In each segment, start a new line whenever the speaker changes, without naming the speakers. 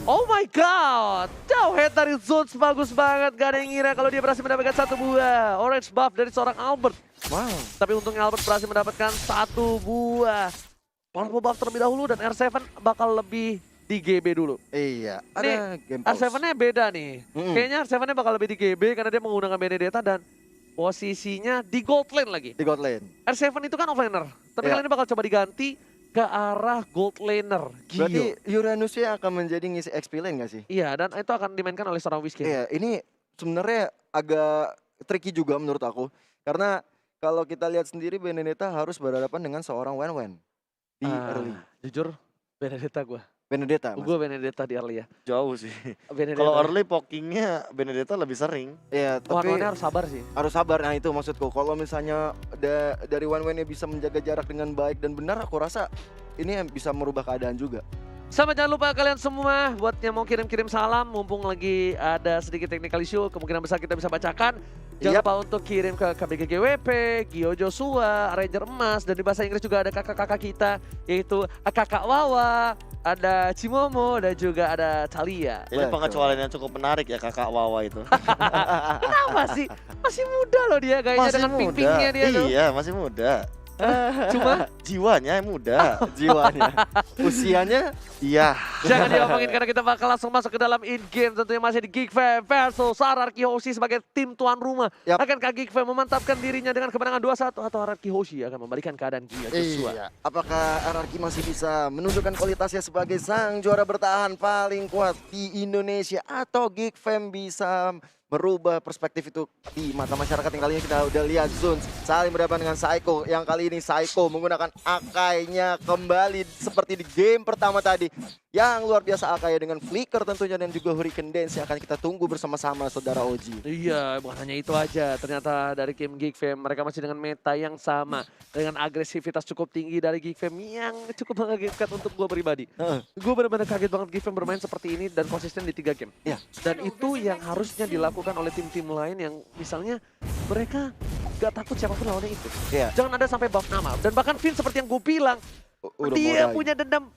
Oh my god, jauh head dari Zones, bagus banget. Gak ada yang ngira kalau dia berhasil mendapatkan satu buah orange buff dari seorang Albert.
Wow.
Tapi untungnya Albert berhasil mendapatkan satu buah powerful buff terlebih dahulu dan R7 bakal lebih di GB dulu.
Iya, ada
Nih,
game pause.
R7-nya beda nih. Kayaknya R7-nya bakal lebih di GB karena dia menggunakan Benedetta dan posisinya di gold lane lagi.
Di God Lane.
R7 itu kan offlaner, tapi
Iya.
kali ini bakal coba diganti ke arah gold laner.
Berarti
Gio.
Uranusnya akan menjadi ngisi XP lane gak sih?
Iya, dan itu akan dimainkan oleh seorang Whisky.
Iya, ini sebenarnya agak tricky juga menurut aku. Karena kalau kita lihat sendiri Benedetta harus berhadapan dengan seorang Wen di early.
Jujur, Benedetta gue.
Benedetta, Mas.
Gue Benedetta di early ya.
Jauh sih.
Benedetta.
Kalau early pokingnya Benedetta lebih sering.
Iya,
Wah,
tapi
harus sabar sih.
harus sabar. Nah itu maksudku. Kalau misalnya dari Wen-Wen bisa menjaga jarak dengan baik dan benar, aku rasa ini yang bisa merubah keadaan juga.
Sama jangan lupa kalian semua buat yang mau kirim-kirim salam, mumpung lagi ada sedikit technical issue, kemungkinan besar kita bisa bacakan. Jangan
Yap.
lupa untuk kirim ke KBGGWP, Gio Joshua, Ranger Emas, dan di bahasa Inggris juga ada kakak-kakak kita, yaitu Kakak Wawa, ada Cimomo, dan juga ada Thalia.
Ini
Betul.
pengecualian yang cukup menarik ya kakak Wawa itu.
Kenapa sih? Masih muda loh dia kayaknya
Masih
dengan
muda.
ping-pingnya dia tuh.
Iya, masih muda.
Cuma
Jiwanya yang muda.
Jiwanya, usianya,
Iya.
jangan diomongin karena kita bakal langsung masuk ke dalam in-game. Tentunya masih di Geek Fam versus Ararki Hoshi sebagai tim tuan rumah.
Yap.
Akankah Geek Fam memantapkan dirinya dengan kemenangan 2-1 atau Ararki Hoshi akan membalikan keadaan Gio Joshua?
Iya. Apakah RRQ masih bisa menunjukkan kualitasnya sebagai sang juara bertahan paling kuat di Indonesia, atau Geek Fam bisa merubah perspektif itu di mata masyarakat? Yang kali ini kita udah lihat Zones saling berhadapan dengan Psycho. Yang kali ini Psycho menggunakan Akainya kembali seperti di game pertama tadi. Yang luar biasa Akai dengan flicker tentunya, dan juga Hurricane Dance yang akan kita tunggu bersama-sama saudara Oji.
Iya, bukan hanya itu aja. Ternyata dari tim Geek Fam mereka masih dengan meta yang sama. Dengan agresivitas cukup tinggi dari Geek Fam yang cukup mengagetkan untuk gue pribadi. Gue benar-benar kaget banget Geek Fam bermain seperti ini dan konsisten di 3 game.
Iya.
Dan itu yang harusnya dilakukan oleh tim-tim lain yang misalnya mereka gak takut siapapun lawannya itu.
Iya.
Jangan ada sampai buff nama. Dan bahkan Finn seperti yang gue bilang,
Udah
dia
mulai.
punya dendam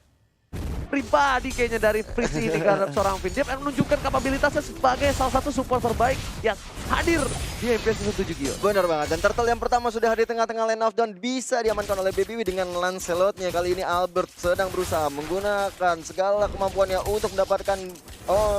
pribadi kayaknya dari Freeze ini karena seorang Finn. Dia akan menunjukkan kapabilitasnya sebagai salah satu support terbaik yang hadir di MPS 17 Gio.
Benar banget, dan turtle yang pertama sudah di tengah-tengah line of dan bisa diamankan oleh Baby Wee dengan Lancelot-nya. Kali ini Albert sedang berusaha menggunakan segala kemampuannya untuk mendapatkan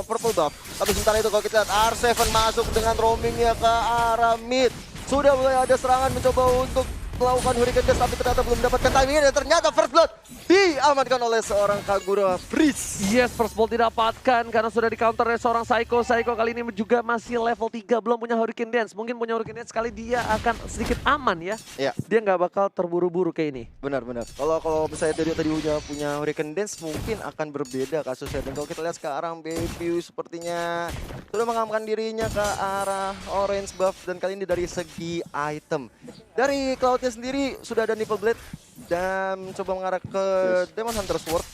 purple buff. Tapi sementara itu kalau kita lihat R7 masuk dengan roamingnya ke arah mid. Sudah mulai ada serangan mencoba untuk melakukan Hurricane Dash, tapi ternyata belum mendapatkan timingnya, dan ternyata first blood diamankan oleh seorang Kagura Freeze.
Yes, first ball didapatkan karena sudah di counter oleh seorang Psycho. Psycho kali ini juga masih level 3, belum punya Hurricane Dance. Mungkin punya Hurricane Dance kali dia akan sedikit aman ya.
Iya.
Dia nggak bakal terburu-buru kayak ini.
Benar-benar. Kalau misalnya tadi punya Hurricane Dance, mungkin akan berbeda kasusnya. Dan kalau kita lihat sekarang Baby sepertinya sudah mengamankan dirinya ke arah orange buff, dan kali ini dari segi item. Dari Cloud-nya sendiri sudah ada Nipple Blade dan coba mengarah ke Demon Hunter Sword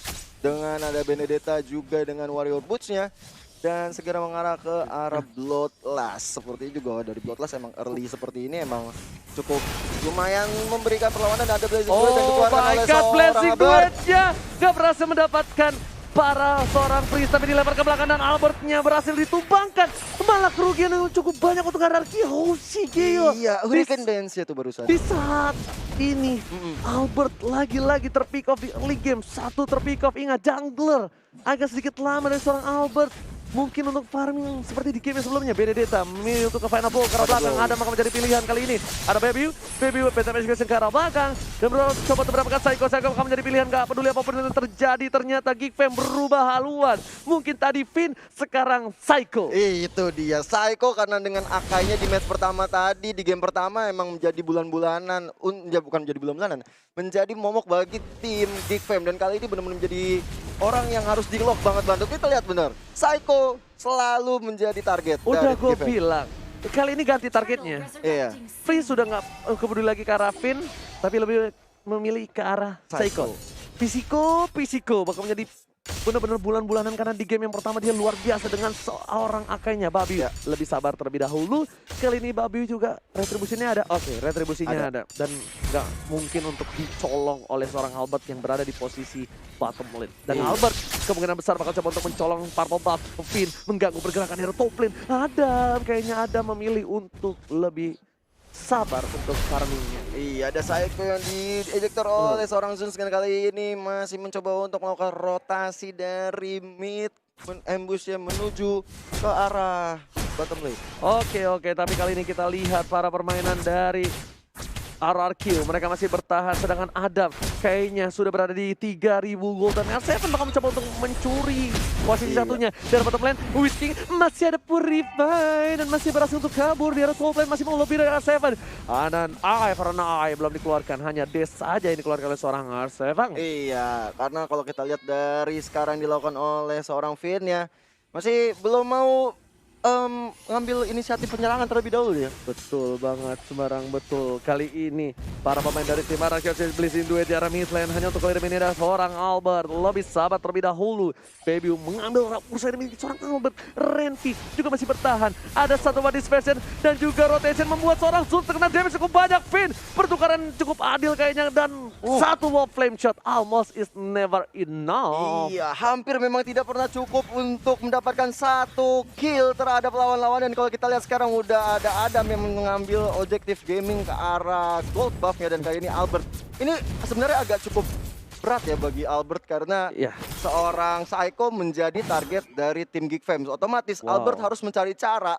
dengan ada Benedetta juga dengan Warrior Boots-nya. Dan segera mengarah ke arah Bloodlust. Seperti juga dari Bloodlust emang early seperti ini emang cukup lumayan memberikan perlawanan. Dan ada Blazing Duet yang
Oh
dikeluarkan
my
oleh
god,
seorang
blessing
Albert.
duetnya gak berhasil mendapatkan para seorang Freeze, tapi dilempar ke belakang dan Albertnya berhasil ditumbangkan. Malah kerugian yang cukup banyak untuk Ararki Hoshi Gio.
Iya, Hurricane Dance ya tuh barusan.
Di saat ini Albert lagi-lagi terpick off di early game. Satu terpick off, ingat jungler agak sedikit lama dari seorang Albert. Mungkin untuk farming seperti di game yang sebelumnya. Benedetta memilih untuk ke final ball ke arah belakang. Ada maka menjadi pilihan kali ini. Ada Baby Penta Magic ke arah belakang. Dan coba mendapatkan Psycho akan menjadi pilihan. Gak peduli apapun yang terjadi. Ternyata Geek Fam berubah haluan. Mungkin tadi Finn, sekarang Psycho.
Itu dia Psycho, karena dengan Akainya di match pertama tadi, di game pertama emang menjadi bulan-bulanan. Ya bukan menjadi bulan-bulanan, menjadi momok bagi tim Geek Fam. Dan kali ini benar-benar menjadi orang yang harus di-lock banget bantu. Kita lihat benar, Psycho selalu menjadi target
Udah
dari
gue
Geek Fam.
bilang. Kali ini ganti targetnya.
Iya.
Free sudah nggak peduli lagi ke arah Finn, tapi lebih memilih ke arah Psycho. Pisiko bakal menjadi benar-benar bulan-bulanan karena di game yang pertama dia luar biasa dengan seorang Akainya. Babi lebih sabar terlebih dahulu. Kali ini Babi juga retribusinya ada. Oke, retribusinya ada. Dan nggak mungkin untuk dicolong oleh seorang Albert yang berada di posisi bottom lane. Dan Albert kemungkinan besar bakal coba untuk mencolong Purple Buff, Finn, mengganggu pergerakan hero top lane. Kayaknya Adam memilih untuk lebih sabar untuk farmingnya.
Iya, ada Psycho yang diejector oleh seorang Zeus kali ini masih mencoba untuk melakukan rotasi dari mid ambush yang menuju ke arah bottom lane.
Oke, tapi kali ini kita lihat para permainan dari RRQ. Mereka masih bertahan, sedangkan Adam kayaknya sudah berada di 3000 gold. Dan R7 bakal mencoba untuk mencuri posisi satunya. Dari bottom lane, Whisking masih ada Purify dan masih berhasil untuk kabur. Di arah top lane masih mau lebih dari R7. Dan karena belum dikeluarkan, hanya Des saja yang dikeluarkan oleh seorang R7.
Iya, karena kalau kita lihat dari sekarang dilakukan oleh seorang Finn ya, masih belum mau ngambil inisiatif penyerangan terlebih dahulu ya.
Betul banget, Semarang betul. Kali ini para pemain dari tim RRQ Blazing duet di arah mid lane hanya untuk kali ini ada seorang Albert. Lebih sahabat terlebih dahulu. Baby mengambil usaha demi seorang Albert. Renvi juga masih bertahan. Ada satu body dispersion dan juga rotation membuat seorang Zul terkena damage cukup banyak. Finn pertukaran cukup adil kayaknya dan satu wall flame shot almost is never enough.
Iya, hampir memang tidak pernah cukup untuk mendapatkan satu kill terhadap lawan-lawan. Dan kalau kita lihat sekarang udah ada Adam yang mengambil objektif gaming ke arah gold buffnya. Dan kali ini Albert, ini sebenarnya agak cukup berat ya bagi Albert karena seorang Psycho menjadi target dari tim Geek Fams. Otomatis Albert harus mencari cara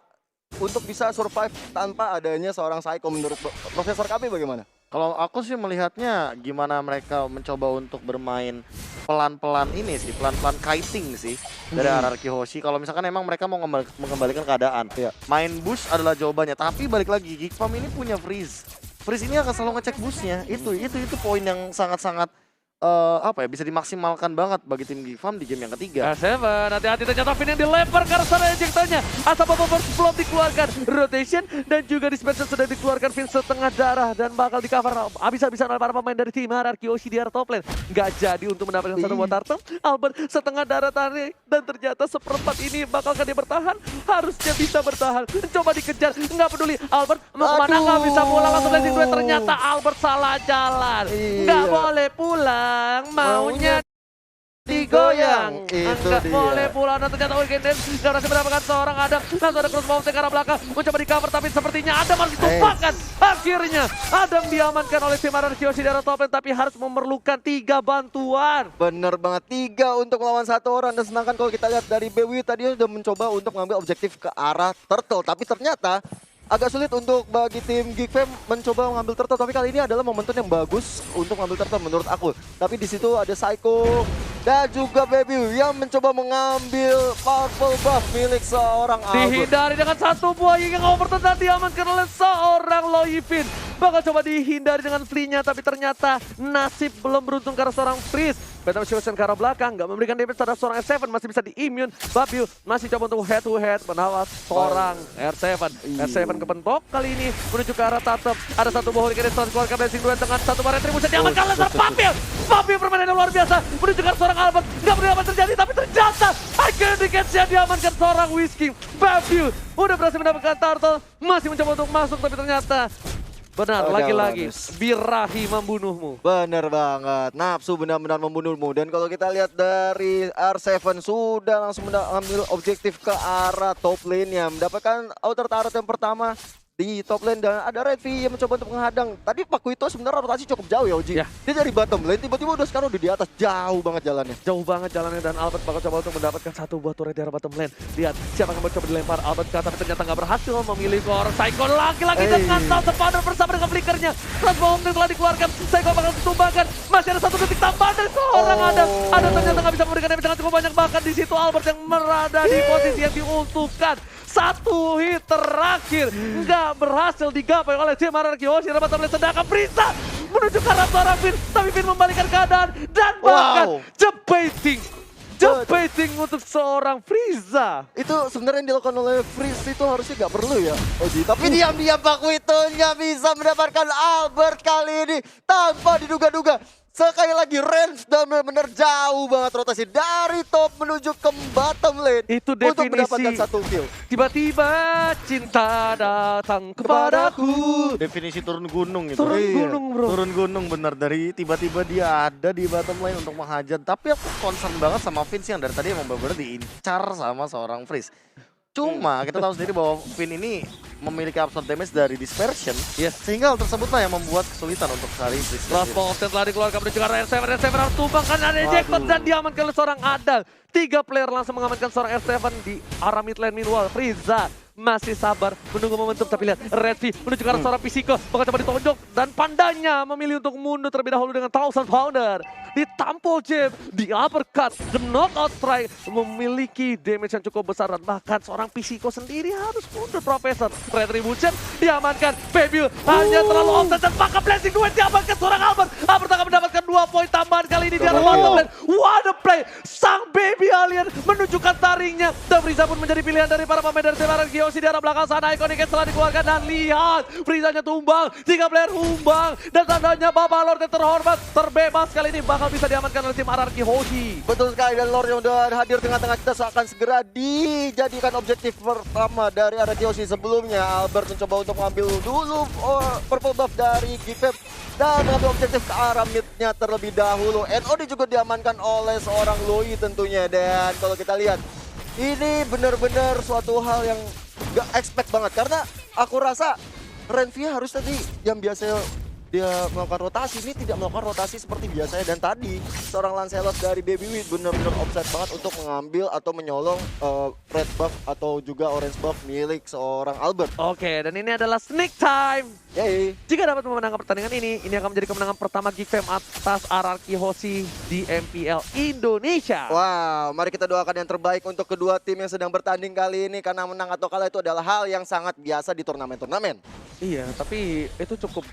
untuk bisa survive tanpa adanya seorang Psycho. Menurut Profesor KB bagaimana?
Kalau aku sih melihatnya gimana mereka mencoba untuk bermain pelan-pelan ini sih, pelan-pelan kiting sih dari RRQ Hoshi. Kalau misalkan emang mereka mau mengembalikan keadaan, main bush adalah jawabannya. Tapi balik lagi, Geek Fam ini punya freeze. Freeze ini akan selalu ngecek bushnya. Itu poin yang sangat-sangat bisa dimaksimalkan banget bagi tim Geek Fam di game yang ketiga.
R7, hati-hati ternyata Finn yang dilempar ke arah sana ejectornya. Asap apa belum dikeluarkan. Rotation dan juga dispenser sudah dikeluarkan. Finn setengah darah dan bakal di cover habis-habisan oleh para pemain dari tim RRQ Hoshi di arah top lane. Gak jadi untuk mendapatkan satu buah turtle. Albert setengah darah tarik dan ternyata seperempat ini bakalkan dia bertahan. Harusnya bisa bertahan. Coba dikejar, nggak peduli. Albert mau kemana, nggak bisa pulang langsung landing duet. Ternyata Albert salah jalan. Nggak boleh pulang. Maunya digoyang, nggak boleh pulang. Dan ternyata Weekend Dance gak berhasil mendapatkan seorang Adam. Langsung ada cross mountain ke arah belakang, mencoba di cover tapi sepertinya Adam harus ditumpahkan. Akhirnya Adam diamankan oleh tim RRQ Hoshi di arah top lane, tapi harus memerlukan 3 bantuan.
Bener banget, 3 untuk melawan 1 orang. Dan sedangkan kalau kita lihat dari BW tadi sudah mencoba untuk mengambil objektif ke arah turtle, tapi ternyata agak sulit untuk bagi tim Geek Fam mencoba mengambil turtle. Tapi kali ini adalah momentum yang bagus untuk mengambil turtle menurut aku. Tapi di situ ada Psycho dan juga Baby yang mencoba mengambil purple buff milik seorang Albert.
Dihindari dengan satu buah yang overturn dan diamankan oleh seorang Loyfin. Bakal coba dihindari dengan flee-nya, tapi ternyata nasib belum beruntung karena seorang Freeze. Betam Shoshan ke arah belakang, nggak memberikan damage terhadap seorang R7, masih bisa di-immune. Babiu masih coba untuk head to head menawas seorang R7. R7 kepentok kali ini menuju ke arah Tatep. Ada satu buah Hurricane Stone keluarkan Blazing Duet dengan satu buah retribusi diamankan oleh seorang Babiu. Babiu permainan yang luar biasa menuju ke arah seorang Albert. Nggak peduli apa terjadi, tapi ternyata akhirnya di catch-nya diamankan seorang Whisking. Babiu udah berhasil mendapatkan turtle, masih mencoba untuk masuk, tapi ternyata benar, lagi-lagi birahi membunuhmu.
Bener banget, nafsu benar-benar membunuhmu. Dan kalau kita lihat dari R7 sudah langsung mengambil objektif ke arah top lane-nya. Mendapatkan outer turret yang pertama di top lane dan ada Redvi yang mencoba untuk menghadang. Tadi Pakuito sebenarnya rotasi cukup jauh ya Uji. Dia dari bottom lane, tiba-tiba udah sekarang udah di atas. Jauh banget jalannya.
Jauh banget jalannya dan Albert bakal coba untuk mendapatkan satu buah turret di arah bottom lane. Lihat siapa yang mencoba dilempar Albert ke atas, tapi ternyata nggak berhasil memilih core. Psycho lagi-lagi dengan Salsa Powder bersama dengan flickernya. Transform telah dikeluarkan, Psycho bakal ditumbangkan. Masih ada 1 detik tambahan dari seorang Adam. Ada ternyata nggak bisa memberikan damage dengan cukup banyak, bahkan di situ Albert yang berada di posisi yang diuntukkan. Satu hit terakhir nggak berhasil digapai oleh tim RRQ Hoshi. Dapat tablet sedangkan Prisa menuju ke arah seorang Finn, tapi Finn membalikan keadaan dan bahkan jebating untuk seorang Frieza.
Itu sebenarnya yang dilakukan oleh Freeze itu harusnya nggak perlu ya Oji. Tapi diam-diam Pakuitonya bisa mendapatkan Albert kali ini tanpa diduga-duga. Sekali lagi range dan benar-benar jauh banget rotasi dari top menuju ke bottom lane.
Itu
untuk
definisi.
mendapatkan satu kill.
Tiba-tiba cinta datang kepadaku.
Definisi turun gunung itu.
Turun
Iya.
gunung, bro.
Turun gunung bener, dari tiba-tiba dia ada di bottom lane untuk menghajar. Tapi aku concern banget sama Vince yang dari tadi emang bener-bener diincar sama seorang Freeze. Cuma kita tahu sendiri bahwa Vin ini memiliki absorb damage dari dispersion.
Yes.
Sehingga hal tersebutlah yang membuat kesulitan untuk cari Freeze.
Last ball telah dikeluarkan menuju ke arah R7 harus tumbang kan ada ejected dan diamankan oleh seorang Adal. 3 player langsung mengamankan seorang R7 di arah mid lane. Meanwhile Frieza masih sabar menunggu momentum, tapi lihat Redvi menuju ke arah seorang Pisiko, bakal coba ditonjok dan pandanya memilih untuk mundur terlebih dahulu dengan Thousand Pounder. Ditampol jab, di uppercut, the knockout strike memiliki damage yang cukup besar dan bahkan seorang Pisiko sendiri harus mundur. Profesor Retribution diamankan, Fabio hanya terlalu offset dan maka Blessing Duet diamankan seorang Albert. Albert akan mendapatkan 2 poin tambahan kali ini di arah bottom lane. What a play, sang baby alien menunjukkan taringnya dan Frieza pun menjadi pilihan dari para pemain dari Semarang Kiyoshi di arah belakang sana. Iconic Edge telah dikeluarkan dan lihat Frieza-nya tumbang, 3 player tumbang dan tandanya Bapak Lord yang terhormat terbebas kali ini bakal bisa diamankan oleh tim RRQ Hoshi.
Betul sekali, dan Lord yang udah hadir tengah-tengah kita akan segera dijadikan objektif pertama dari arah Kiyoshi. Sebelumnya Albert mencoba untuk mengambil dulu purple buff dari Gipep dan mengambil objektif ke arah midnya terlebih dahulu. NOD juga diamankan oleh seorang Loi tentunya, dan kalau kita lihat ini benar-benar suatu hal yang gak expect banget karena aku rasa Renvi harus tadi yang biasanya dia melakukan rotasi, ini tidak melakukan rotasi seperti biasanya. Dan tadi seorang Lancelot dari Baby Wheat benar-benar offset banget untuk mengambil atau menyolong red buff atau juga orange buff milik seorang Albert.
Oke, dan ini adalah sneak time.
Yay.
Jika dapat memenangkan pertandingan ini akan menjadi kemenangan pertama GigFam atas RRQ Hoshi di MPL Indonesia.
Wow, mari kita doakan yang terbaik untuk kedua tim yang sedang bertanding kali ini, karena menang atau kalah itu adalah hal yang sangat biasa di turnamen-turnamen.
Iya, tapi itu cukup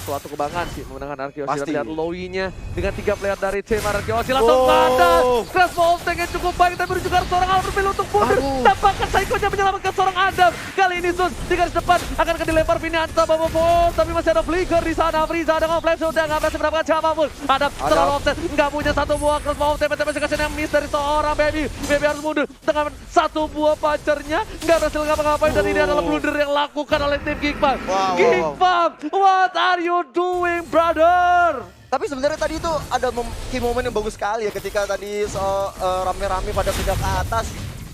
suatu kebanggaan sih memenangkan RRQ Hoshi.
Pasti.
Dan lihat Loi-nya dengan 3 player dari tim RRQ Hoshi langsung ada. Crash ball tank yang cukup baik, tapi juga seorang Albert Mil untuk mundur. Tampakkan Saiko-nya menyelamatkan seorang Adam. Kali ini Sus di garis depan akan dilempar Vinianta Bobo, tapi masih ada flicker di sana. Frieza dengan flash sudah nggak berhasil mendapatkan siapapun. Ada terlalu offset, nggak punya satu buah cross ball. TP-TP sekasian yang miss dari seorang Baby. Baby harus mundur dengan satu buah pacarnya, nggak berhasil ngapa-ngapain. Dan ini adalah blunder yang dilakukan oleh tim GigFam. GigFam, what are you doing, brother?
Tapi sebenarnya tadi itu ada key moment yang bagus sekali ya, ketika tadi rame-rame pada pindah ke atas.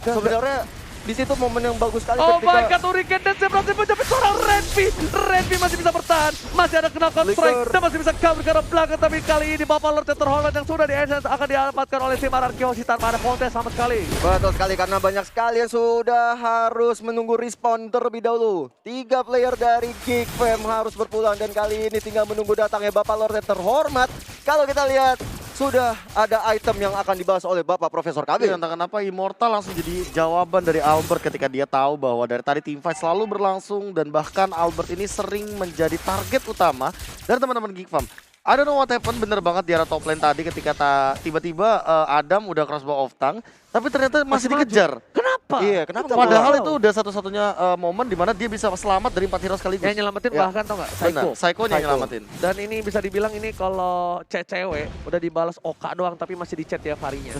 Sebenarnya di situ momen yang bagus sekali
Oh my
ketika
god, Hurricane Dance yang berhasil menjepit seorang Redvi. Redvi masih bisa bertahan, masih ada knockout strike
Flicker.
dan masih bisa cover ke arah belakang. Tapi kali ini Bapak Lord yang terhormat yang sudah di-essence akan diamankan oleh tim RRQ Hoshi tanpa ada kontes sama sekali.
betul sekali, karena banyak sekali yang sudah harus menunggu respawn terlebih dahulu. 3 player dari GigFam harus berpulang, dan kali ini tinggal menunggu datangnya Bapak Lord yang terhormat. Kalau kita lihat sudah ada item yang akan dibahas oleh Bapak Profesor KB.
Entah kenapa Immortal langsung jadi jawaban dari Albert ketika dia tahu bahwa dari tadi teamfight selalu berlangsung dan bahkan Albert ini sering menjadi target utama dari teman-teman GigFam. I don't know what happened, bener banget di arah top lane tadi ketika tiba-tiba Adam udah crossbow off tank, tapi ternyata masih dikejar.
Kenapa?
Iya, kenapa?
Padahal itu udah satu-satunya momen di mana dia bisa selamat dari 4 hero sekaligus.
Yang nyelamatin
Ya.
bahkan tau gak?
Benar,
Psycho.
Psycho-nya yang nyelamatin.
Dan ini bisa dibilang ini kalau cewek udah dibalas Oka doang tapi masih di chat ya harinya.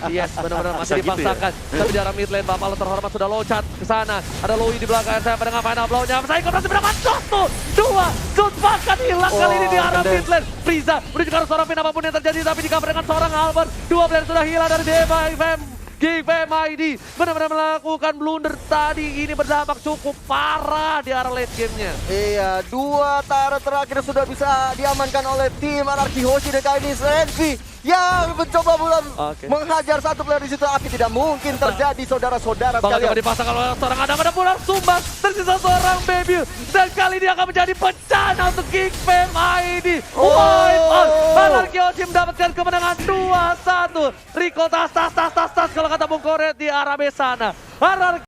Yes, benar-benar masih
Bisa gitu ya?
dipaksakan. Tapi di arah mid lane Bapak Lord terhormat sudah loncat ke sana. Ada Loi di belakang saya pada ngapain blow-nya. Psycho berhasil mendapat 1, 2, shoot bahkan hilang kali ini di arah mid lane. Frieza menuju ke arah seorang Vin, apapun yang terjadi tapi di cover dengan seorang Albert. 2 player sudah hilang dari GigFam. GigFam ID benar-benar melakukan blunder tadi, ini berdampak cukup parah di arah late gamenya.
Iya, 2 turret terakhir sudah bisa diamankan oleh tim RRQ Hoshi, dan kali ini Renvi yang mencoba menghajar satu player di situ. Tapi tidak mungkin terjadi, saudara-saudara
Bakal
sekalian.
coba dipasang kalau seorang ada pulang sumbang, tersisa seorang Baby, dan kali ini akan menjadi bencana untuk GigFam ID. Wipe out, RRQ Hoshi mendapatkan kemenangan 2-1. Rico tas kalau kata Bung Koret di arah sana. RRQ